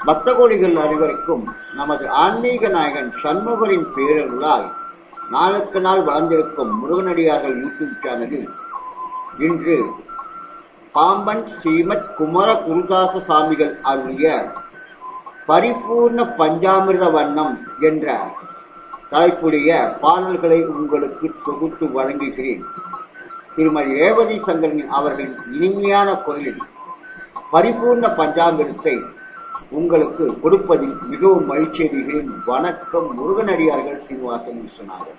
பக்த கோடிகள் அனைவருக்கும் நமது ஆன்மீக நாயகன் சண்முகரின் பேரருளால் நாளுக்கு நாள் வளர்ந்திருக்கும் முருகனடியார்கள் யூடியூப் சேனலில் இன்று பாம்பன் ஸ்ரீமத் குமர குருதாச சாமிகள் அருளிய பரிபூர்ண பஞ்சாமிர்த வண்ணம் என்ற தலைப்புடைய பாடல்களை உங்களுக்கு தொகுத்து வழங்குகிறேன். திருமதி ரேவதி சங்கரன் அவர்களின் இனிமையான குரலில் பரிபூர்ண பஞ்சாமிர்தத்தை உங்களுக்கு கொடுப்பதில் மிகவும் மகிழ்ச்சி அடைகிறேன். வணக்கம். முருகனடியார்கள் சீனிவாசன் விஸ்வநாதன்.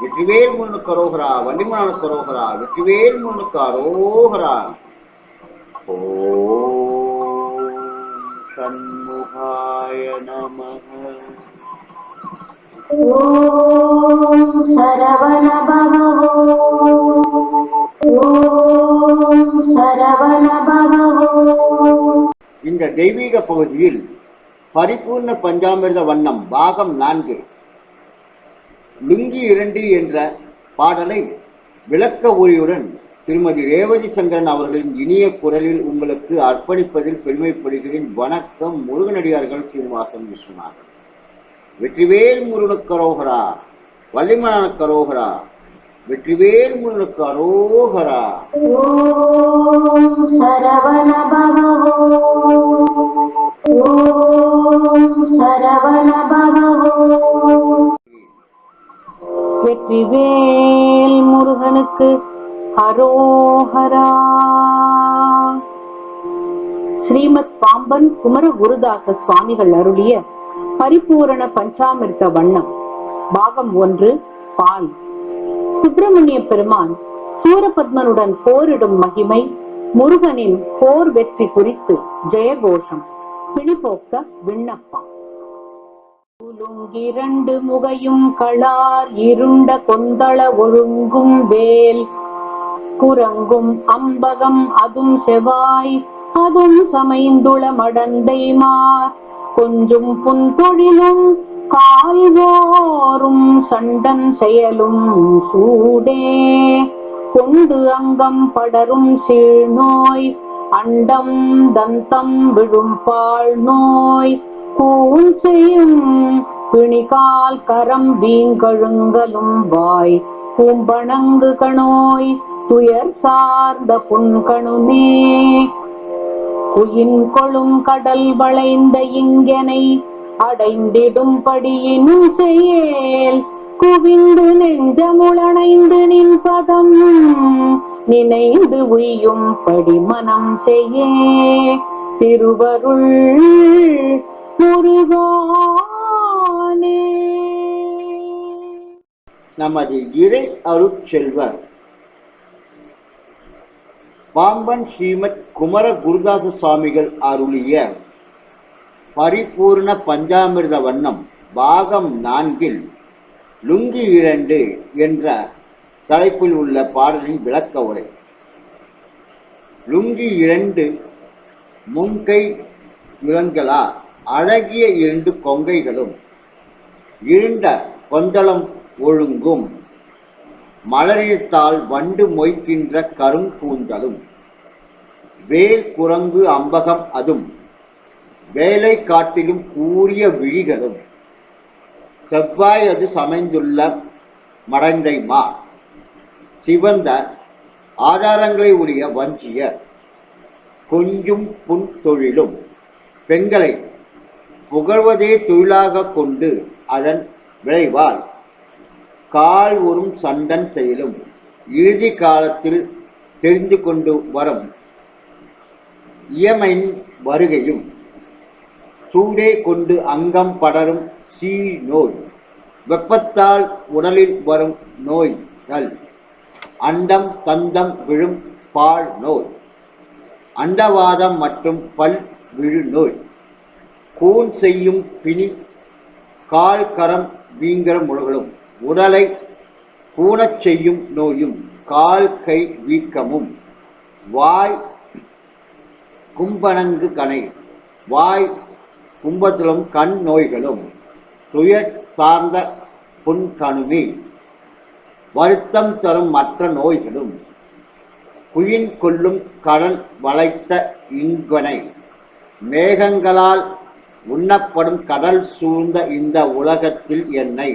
வெற்றிவேல் முருகனுக்கு அரோகரா, வள்ளிமலானுக்கு அரோகரா, வெற்றிவேல் முருகனுக்கு அரோகரா. ஓம் சண்முகாய நமஹ. ஓம் சரவண பவ. ஓம் சரவண பவ. இந்த தெய்வீக பகுதியில் பரிபூர்ண பஞ்சாமிர்த வண்ணம் பாகம் 4 லுங்கி 2 என்ற பாடலை விளக்க உரையுடன் திருமதி ரேவதி சங்கரன் அவர்களின் இனிய குரலில் உங்களுக்கு அர்ப்பணிப்பதில் பெருமைப்படுகிறேன். வணக்கம். முருகனடியார்கள் சீனிவாசன் விஸ்வநாதன். வெற்றிவேல் முருகனுக்கு அரோகரா, வள்ளிமலானுக்கு அரோகரா, வெற்றிவேல் முருகனுக்கு அரோகரா. ஓம் சரவண பவ. ஓம் சரவண பவ. வெற்றிவேல் முருகனுக்கு அரோகரா. ஸ்ரீமத் பாம்பன் குமர குருதாச சுவாமிகள் அருளிய பரிபூரண பஞ்சாமிர்த வண்ணம் பாகம் 1 பால். சுப்பிரமணிய பெருமான் சூரபத்மனுடன் போரிடும் மகிமை, முருகனின் போர் வெற்றி குறித்து ஜெயகோஷம், பிணிபோக்க விண்ணப்பம். இரண்டு முகையும் களார் இருண்ட கொந்தள ஒழுங்கும் வேல் குரங்கும் அம்பகம் அதும் செவ்வாய் அதும் சமைந்துள மடந்தை மார் கொஞ்சும் புன்தொழிலும் கால்வோரும் சண்டன் செயலும் சூடே கொண்டு அங்கம் படரும் சீழ்நோய் அண்டம் தந்தம் விழும் பால் நோய் கூன் செய்யும் பிணிகால் கரம் வீங்கழுங்கலும் வாய் பூம்பணங்கு கணோய் துயர் சார்ந்த புன்கணுமே குயின் கொளும் கடல் வளைந்த இங்கனை அடைந்திடும்படியினும் செயல் குவிந்து நெஞ்சமுளனைந்து நின் பதம் நினைந்து உய்யும் படி மனம் செய்யே திருவருள் முருகானே. நமது இறை அருட்செல்வர் பாம்பன் ஸ்ரீமத் குமர குருதாச சுவாமிகள் அருளிய பரிபூர்ண பஞ்சாமிர்த வண்ணம் பாகம் 4 லுங்கி 2 என்ற தலைப்பில் உள்ள பாடலின் விளக்க உரை. லுங்கி 2 முன்கை இளங்கலா அழகிய 2 கொங்கைகளும் இருண்ட கொந்தளம் ஒழுங்கும் மலரித்தால் வண்டு மொய்க்கின்ற கருங்கூந்தலும் வேல் குரங்கு அம்பகம் அதும் வேலை காட்டிலும் கூறிய விழிகளும் செவ்வாய் அது சமைந்துள்ள மடந்தை மா சிவந்த ஆதாரங்களை உடைய வஞ்சியர் கொஞ்சும் புன் தொழிலும் பெண்களை புகழ்வதே தொழிலாக கொண்டு அதன் விளைவால் கால் ஒரும் சண்டன் செயலும் இறுதி காலத்தில் தெரிந்து கொண்டு வரும் இயமையின் வருகையும் சூடே கொண்டு அங்கம் படரும் சீழ் நோய் வெப்பத்தால் உடலில் வரும் நோய்கள் அண்டம் தந்தம் விழும் பால் நோய் அண்டவாதம் மற்றும் பல் விழு நோய் கூன் செய்யும் பிணி கால் கரம் வீங்கர முழுகளும் உடலை கூணச் செய்யும் நோயும் கால் கை வீக்கமும் வாய் கும்பனங்கு கணை வாய் கும்பத்திலும் கண் நோய்களும் துயர் சார்ந்த புன்கணுமி வருத்தம் தரும் மற்ற நோய்களும் குயின் கொள்ளும் கடல் வளைத்த இங்கனை மேகங்களால் உண்ணப்படும் கடல் சூழ்ந்த இந்த உலகத்தில் என்னை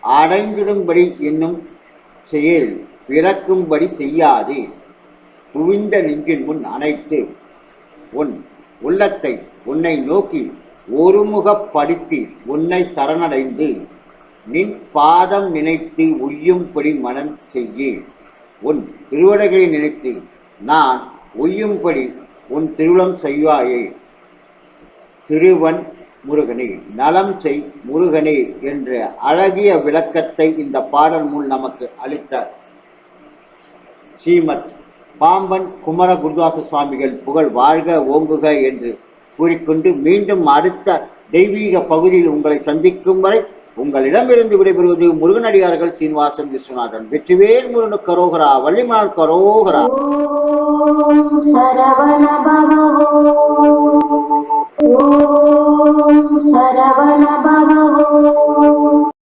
அடைந்திடும்படி என்னும் செயல் பிறக்கும்படி செய்யாதே. குவிந்த நெஞ்சின் முன் அணைத்து உன் உள்ளத்தை உன்னை நோக்கி ஒருமுகப்படுத்தி உன்னை சரணடைந்து நின் பாதம் நினைத்து உய்யும்படி மனம் செய்ய. உன் திருவடைகளை நினைத்து நான் உய்யும்படி உன் திருவுளம் செய்வாயே. திருவன் முருகனே, நலம் செய் முருகனே என்ற அழகிய விளக்கத்தை இந்த பாடல் மூல் நமக்கு அளித்த ஸ்ரீமத் பாம்பன் குமர குருதாச சுவாமிகள் புகழ் வாழ்க ஓங்குக என்று கூறிக்கொண்டு மீண்டும் அடுத்த தெய்வீக பகுதியில் உங்களை சந்திக்கும் வரை உங்களிடமிருந்து விடைபெறுவது முருகனடியார்கள் சீனிவாசன் விஸ்வநாதன். வெற்றிவேல் முருகனுக்கு கரோகரா, வள்ளிமாள் கரோகரா. சரவண பவோ, சரவண பவோ.